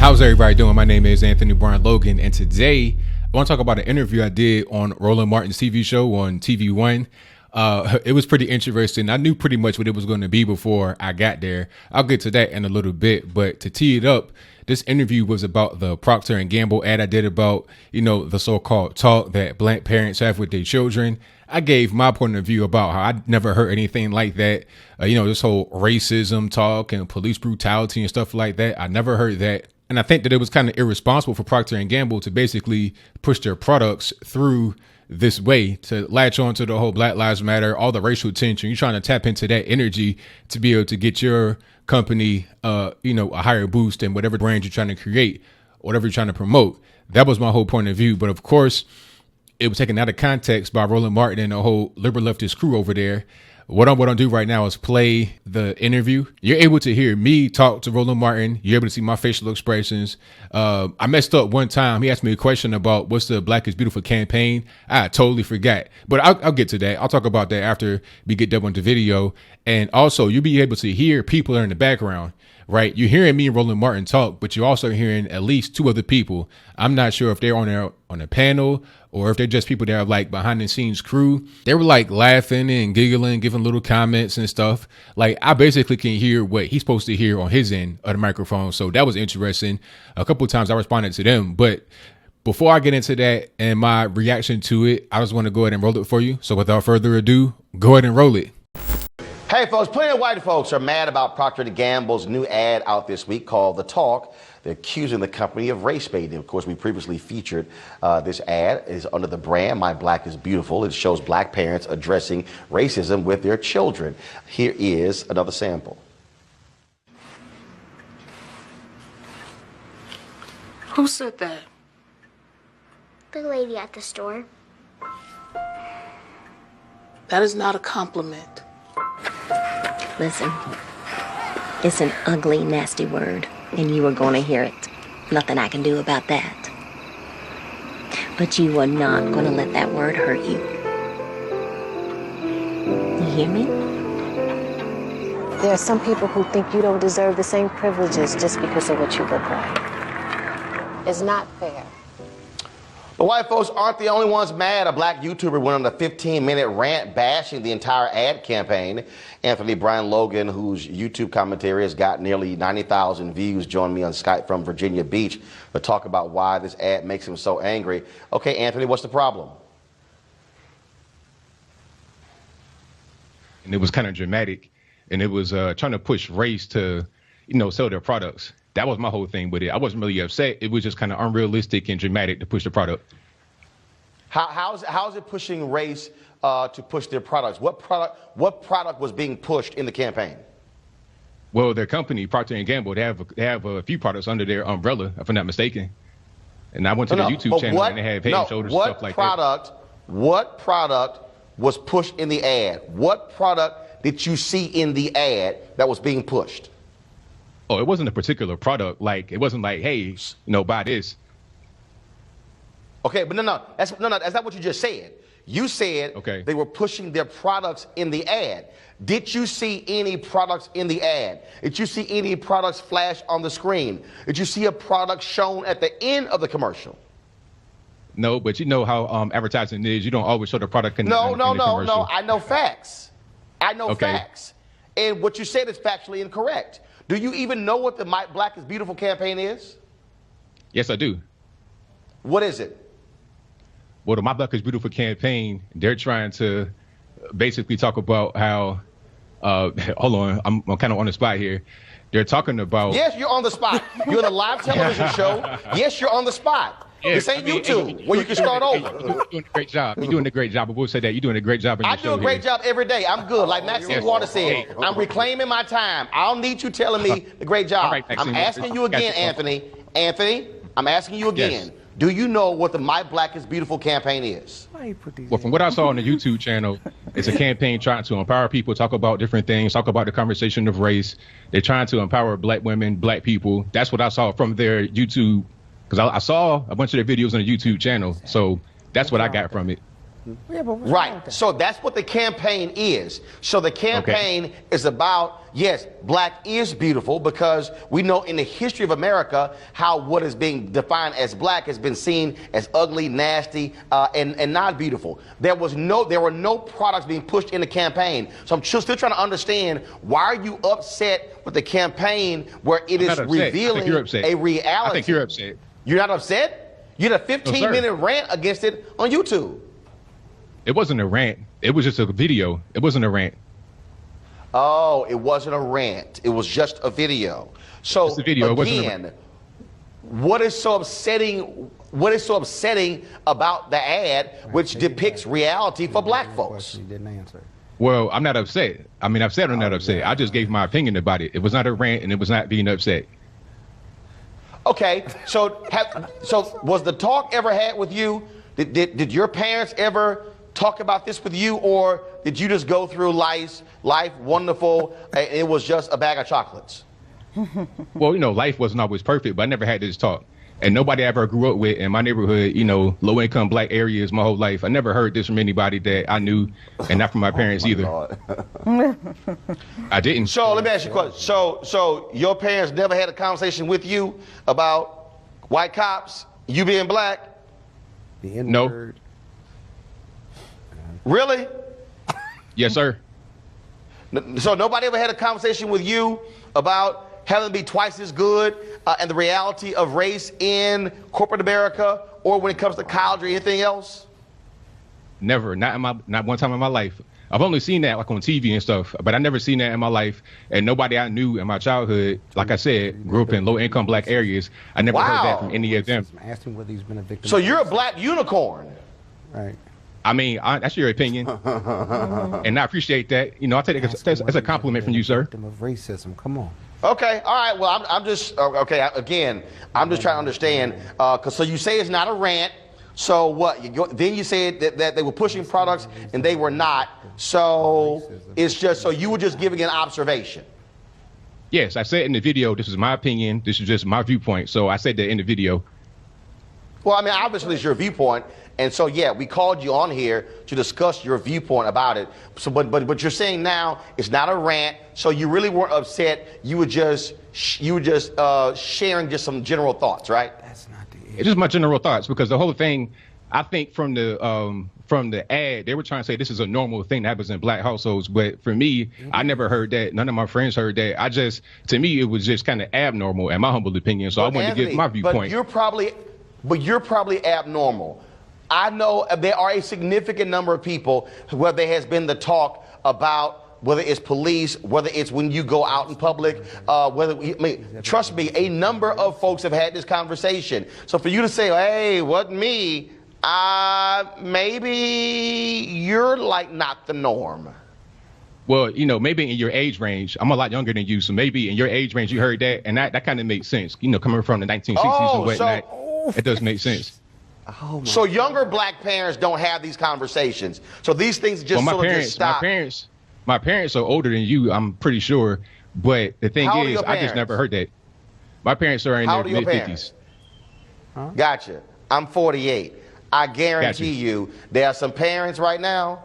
How's everybody doing? My name is Anthony Brian Logan, and today I want to talk about an interview I did on Roland Martin's TV show on TVONE. It was pretty interesting. I knew pretty much what it was going to be before I got there. I'll get to that in a little bit, but to tee it up, this interview was about the Procter and Gamble ad I did about, the so-called talk that black parents have with their children. I gave my point of view about how I never heard anything like that. This whole racism talk and police brutality and stuff like that. I never heard that. And I think that it was kind of irresponsible for Procter and Gamble to basically push their products through this way, to latch on to the whole Black Lives Matter, all the racial tension. You're trying to tap into that energy to be able to get your company, a higher boost in whatever brand you're trying to create, whatever you're trying to promote. That was my whole point of view. But of course, it was taken out of context by Roland Martin and the whole liberal leftist crew over there. What I'm going to do right now is play the interview. You're able to hear me talk to Roland Martin. You're able to see my facial expressions. I messed up one time. He asked me a question about what's the Black is Beautiful campaign. I totally forgot, but I'll get to that. I'll talk about that after we get done with the video. And also, you'll be able to hear people that are in the background, right? You're hearing me and Roland Martin talk, but you're also hearing at least two other people. I'm not sure if they're on a panel or if they're just people that are like behind the scenes crew. They were like laughing and giggling, giving little comments and stuff. Like I basically can hear what he's supposed to hear on his end of the microphone. So that was interesting. A couple of times I responded to them, but before I get into that and my reaction to it, I just want to go ahead and roll it for you. So without further ado, go ahead and roll it. Hey folks, plenty of white folks are mad about Procter & Gamble's new ad out this week called The Talk. They're accusing the company of race baiting. Of course, we previously featured this ad. It is under the brand My Black is Beautiful. It shows black parents addressing racism with their children. Here is another sample. Who said that? The lady at the store. That is not a compliment. Listen, it's an ugly, nasty word, and you are going to hear it. Nothing I can do about that. But you are not going to let that word hurt you. You hear me? There are some people who think you don't deserve the same privileges just because of what you look like. It's not fair. The white folks aren't the only ones mad. A black YouTuber went on a 15-minute rant bashing the entire ad campaign. Anthony Brian Logan, whose YouTube commentary has got nearly 90,000 views, joined me on Skype from Virginia Beach to talk about why this ad makes him so angry. Okay, Anthony, what's the problem? And it was kind of dramatic, and it was trying to push race to, sell their products. That was my whole thing with it. I wasn't really upset. It was just kind of unrealistic and dramatic to push the product. How's it pushing race to push their products? What product was being pushed in the campaign? Well, their company, Procter and Gamble, they have a few products under their umbrella, if I'm not mistaken. And I went to the YouTube channel and they have head and shoulders and stuff like that. What product was pushed in the ad? What product did you see in the ad that was being pushed? Oh, it wasn't a particular product. Like, it wasn't like, hey, buy this. Okay, but that's not what you just said. You said they were pushing their products in the ad. Did you see any products in the ad? Did you see any products flash on the screen? Did you see a product shown at the end of the commercial? No, but you know how advertising is. You don't always show the product in the commercial. No. I know facts. Facts. And what you said is factually incorrect. Do you even know what the My Black is Beautiful campaign is? Yes, I do. What is it? Well, the My Black is Beautiful campaign, they're trying to basically talk about how, hold on, I'm kind of on the spot here. They're talking about... Yes, you're on the spot. You're in a live television show. Yes, you're on the spot. This ain't YouTube, where you can start over. You're doing a great job. You're doing a great job. I will say that. You're doing a great job in your show. I do a great job every day. I'm good. Like Maxine Water said, I'm reclaiming my time. I don't need you telling me the great job. Right, I'm asking you again, Anthony. Anthony, I'm asking you again. Yes. Do you know what the My Black is Beautiful campaign is? Well, from what I saw on the YouTube channel, it's a campaign trying to empower people, talk about different things, talk about the conversation of race. They're trying to empower black women, black people. That's what I saw from their YouTube, because I saw a bunch of their videos on the YouTube channel. So that's what I got from it. Yeah, but what's wrong with Right. that? So that's what the campaign is. So the campaign is about, yes, black is beautiful, because we know in the history of America how what is being defined as black has been seen as ugly, nasty, and not beautiful. There were no products being pushed in the campaign. So I'm still trying to understand, why are you upset with the campaign where it is revealing a reality? I think you're upset. You're not upset? You had a 15-minute rant against it on YouTube. It wasn't a rant. It was just a video. It wasn't a rant. Oh, it wasn't a rant. It was just a video. So Just a video. It wasn't a again, what is so upsetting? What is so upsetting about the ad, which depicts reality for black folks? You didn't answer. Well, I'm not upset. I mean, upset or not upset. I just gave my opinion about it. It was not a rant, and it was not being upset. Okay, so was the talk ever had with you? Did your parents ever talk about this with you, or did you just go through life wonderful, and it was just a bag of chocolates? Well, life wasn't always perfect, but I never had this talk. And nobody I ever grew up with in my neighborhood, low income black areas my whole life. I never heard this from anybody that I knew, and not from my parents either. I didn't. So let me ask you a question. So your parents never had a conversation with you about white cops, you being black? No. Really? Yes, sir. So nobody ever had a conversation with you about having to be twice as good and the reality of race in corporate America, or when it comes to college or anything else? Never. Not one time in my life. I've only seen that like on TV and stuff, but I never seen that in my life. And nobody I knew in my childhood, like I said, grew up in low income black areas. I never heard that from any of them. Asked him whether he's been a victim. So you're a black unicorn. Right. I mean, that's your opinion, and I appreciate that. I take it as a compliment from you, sir. Victim of racism. Come on. Okay, all right. Well, I'm just okay. Again, I'm just trying to understand. So you say it's not a rant. So what? Then you said that they were pushing products and they were not. So it's just so you were just giving an observation. Yes, I said in the video, this is my opinion. This is just my viewpoint. So I said that in the video. Well, I mean, obviously it's your viewpoint. And so, yeah, we called you on here to discuss your viewpoint about it. So, but you're saying now it's not a rant. So you really weren't upset. You were just sharing just some general thoughts, right? That's not the It's just my general thoughts, because the whole thing, I think from the ad, they were trying to say this is a normal thing that happens in black households. But for me, I never heard that. None of my friends heard that. To me, it was just kind of abnormal, in my humble opinion. So I wanted to give my viewpoint. But you're probably abnormal. I know there are a significant number of people where there has been the talk about whether it's police, whether it's when you go out in public, trust me, a number of folks have had this conversation. So for you to say, hey, wasn't me, maybe you're like not the norm. Well, maybe in your age range, I'm a lot younger than you, so maybe in your age range you heard that, and that kind of makes sense. Coming from the 1960s and whatnot, it does make sense. Oh, so younger black parents don't have these conversations. So these things just just stop. My parents are older than you, I'm pretty sure. But the thing is, I just never heard that. My parents are in their mid-50s. Huh? Gotcha. I'm 48. I guarantee you there are some parents right now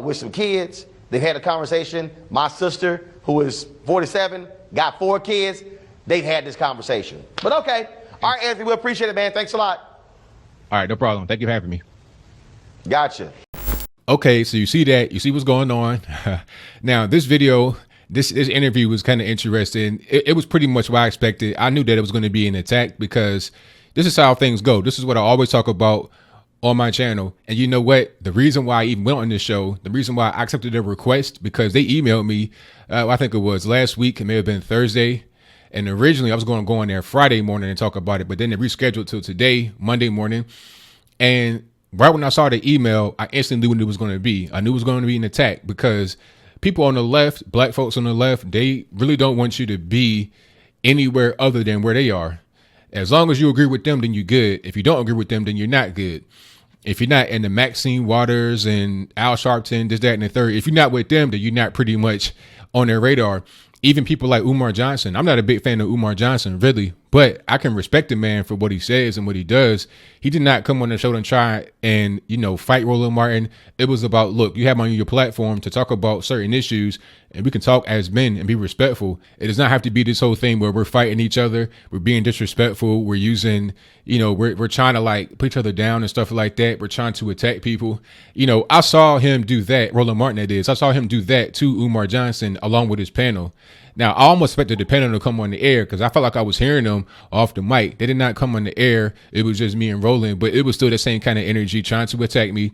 with some kids. They've had a conversation. My sister, who is 47, got 4 kids. They've had this conversation. But okay. All right, Anthony, we appreciate it, man. Thanks a lot. All right, no problem. Thank you for having me. Gotcha. Okay, so you see that. You see what's going on. Now, this video, this interview was kind of interesting. It was pretty much what I expected. I knew that it was going to be an attack, because this is how things go. This is what I always talk about on my channel. And you know what? The reason why I even went on this show, the reason why I accepted their request, because they emailed me, I think it was last week. It may have been Thursday. And originally I was going to go on there Friday morning and talk about it, but then they rescheduled till today, Monday morning. And right when I saw the email, I instantly knew what it was going to be. I knew it was going to be an attack, because people on the left, black folks on the left, they really don't want you to be anywhere other than where they are. As long as you agree with them, then you're good. If you don't agree with them, then you're not good. If you're not in the Maxine Waters and Al Sharpton, this, that, and the third, if you're not with them, then you're not pretty much on their radar. Even people like Umar Johnson. I'm not a big fan of Umar Johnson, really, but I can respect the man for what he says and what he does. He did not come on the show and try and, fight Roland Martin. It was about, look, you have on your platform to talk about certain issues, and we can talk as men and be respectful. It does not have to be this whole thing where we're fighting each other, we're being disrespectful, we're using, we're trying to like put each other down and stuff like that. We're trying to attack people. I saw him do that, Roland Martin that is. I saw him do that to Umar Johnson along with his panel. Now, I almost expected the panel to come on the air because I felt like I was hearing them off the mic. They did not come on the air. It was just me and Roland, but it was still the same kind of energy trying to attack me.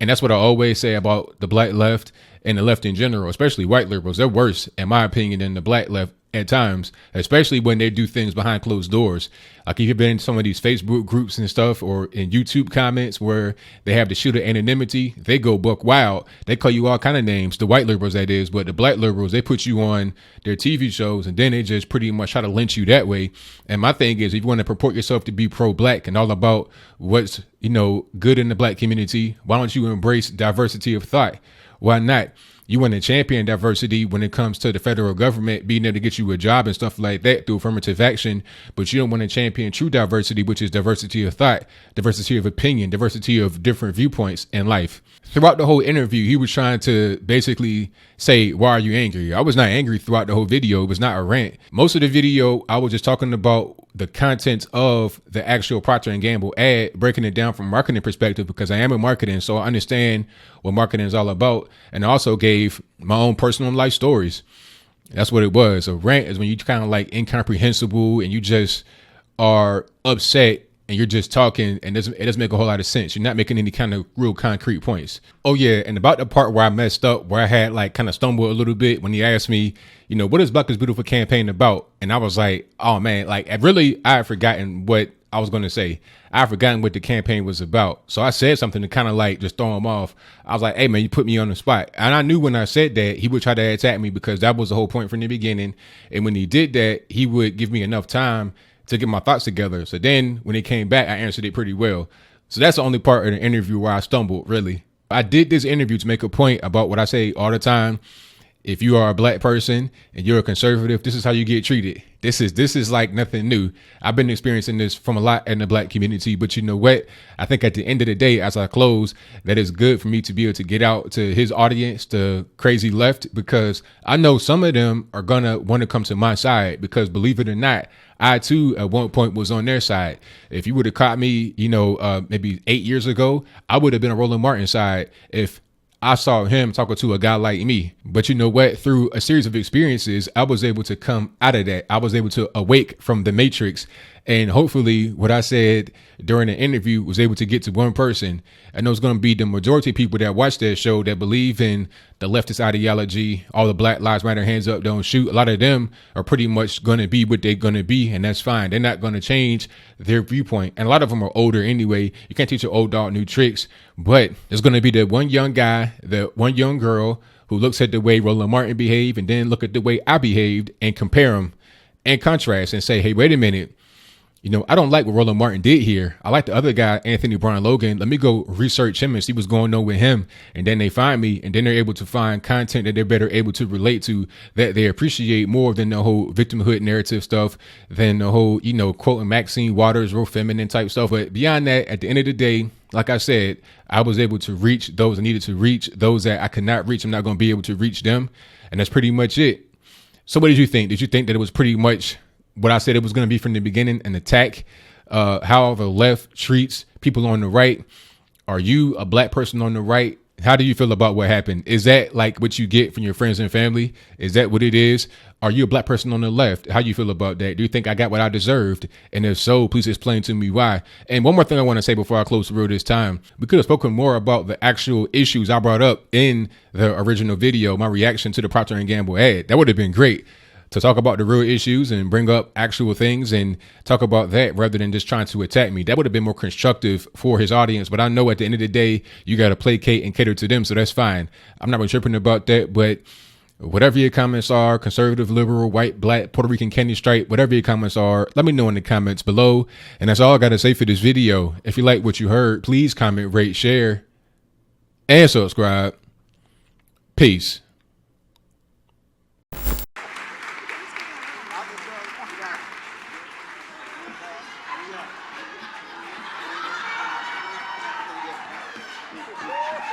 And that's what I always say about the black left and the left in general, especially white liberals. They're worse, in my opinion, than the black left at times, especially when they do things behind closed doors. Like if you've been in some of these Facebook groups and stuff or in YouTube comments where they have the shooter anonymity, they go buck wild. They call you all kind of names, the white liberals that is, but the black liberals, they put you on their TV shows and then they just pretty much try to lynch you that way. And my thing is, if you want to purport yourself to be pro-black and all about what's, good in the black community, why don't you embrace diversity of thought? Why not? You want to champion diversity when it comes to the federal government being able to get you a job and stuff like that through affirmative action, but you don't want to champion true diversity, which is diversity of thought, diversity of opinion, diversity of different viewpoints in life. Throughout the whole interview, he was trying to basically say, why are you angry? I was not angry throughout the whole video. It was not a rant. Most of the video, I was just talking about the content of the actual Procter & Gamble ad, breaking it down from a marketing perspective, because I am in marketing, so I understand what marketing is all about. And I also gave my own personal life stories. That's what it was. A rant is when you kind of like incomprehensible and you just are upset and you're just talking and it doesn't make a whole lot of sense. You're not making any kind of real concrete points. Oh yeah, and about the part where I messed up, where I had like kind of stumbled a little bit when he asked me, what is Black is Beautiful campaign about? And I was like, oh man, like I had forgotten what I was going to say. I had forgotten what the campaign was about. So I said something to kind of like just throw him off. I was like, hey man, you put me on the spot. And I knew when I said that he would try to attack me because that was the whole point from the beginning. And when he did that, he would give me enough time to get my thoughts together. So then when it came back, I answered it pretty well. So that's the only part of the interview where I stumbled, really. I did this interview to make a point about what I say all the time. If you are a black person and you're a conservative, this is how you get treated. This is like nothing new. I've been experiencing this from a lot in the black community, but you know what? I think at the end of the day, as I close, that is good for me to be able to get out to his audience, the crazy left, because I know some of them are going to want to come to my side because believe it or not, I too at one point was on their side. If you would have caught me, maybe 8 years ago, I would have been on Roland Martin's side if I saw him talking to a guy like me. But you know what? Through a series of experiences, I was able to come out of that. I was able to awake from the matrix. And hopefully what I said during the interview was able to get to one person. I know it's going to be the majority of people that watch that show that believe in the leftist ideology, all the Black Lives Matter, hands up, don't shoot. A lot of them are pretty much going to be what they're going to be. And that's fine. They're not going to change their viewpoint. And a lot of them are older anyway. You can't teach an old dog new tricks. But there's going to be the one young guy, the one young girl who looks at the way Roland Martin behaved and then look at the way I behaved and compare them and contrast and say, hey, wait a minute. I don't like what Roland Martin did here. I like the other guy, Anthony Brian Logan. Let me go research him and see what's going on with him. And then they find me and then they're able to find content that they're better able to relate to, that they appreciate more than the whole victimhood narrative stuff, than the whole, quoting Maxine Waters, real feminine type stuff. But beyond that, at the end of the day, like I said, I was able to reach those I needed to reach. Those that I could not reach, I'm not going to be able to reach them. And that's pretty much it. So what did you think? Did you think that it was pretty much what I said it was going to be from the beginning, an attack, how the left treats people on the right? Are you a black person on the right? How do you feel about what happened? Is that like what you get from your friends and family? Is that what it is? Are you a black person on the left? How do you feel about that? Do you think I got what I deserved? And if so, please explain to me why. And one more thing I want to say before I close the road this time. We could have spoken more about the actual issues I brought up in the original video, my reaction to the Procter & Gamble ad. That would have been great, to talk about the real issues and bring up actual things and talk about that rather than just trying to attack me. That would have been more constructive for his audience. But I know at the end of the day, you got to placate and cater to them. So that's fine. I'm not really tripping about that. But whatever your comments are, conservative, liberal, white, black, Puerto Rican, candy stripe, whatever your comments are, let me know in the comments below. And that's all I got to say for this video. If you like what you heard, please comment, rate, share, and subscribe. Peace.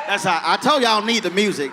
That's how I told y'all need the music.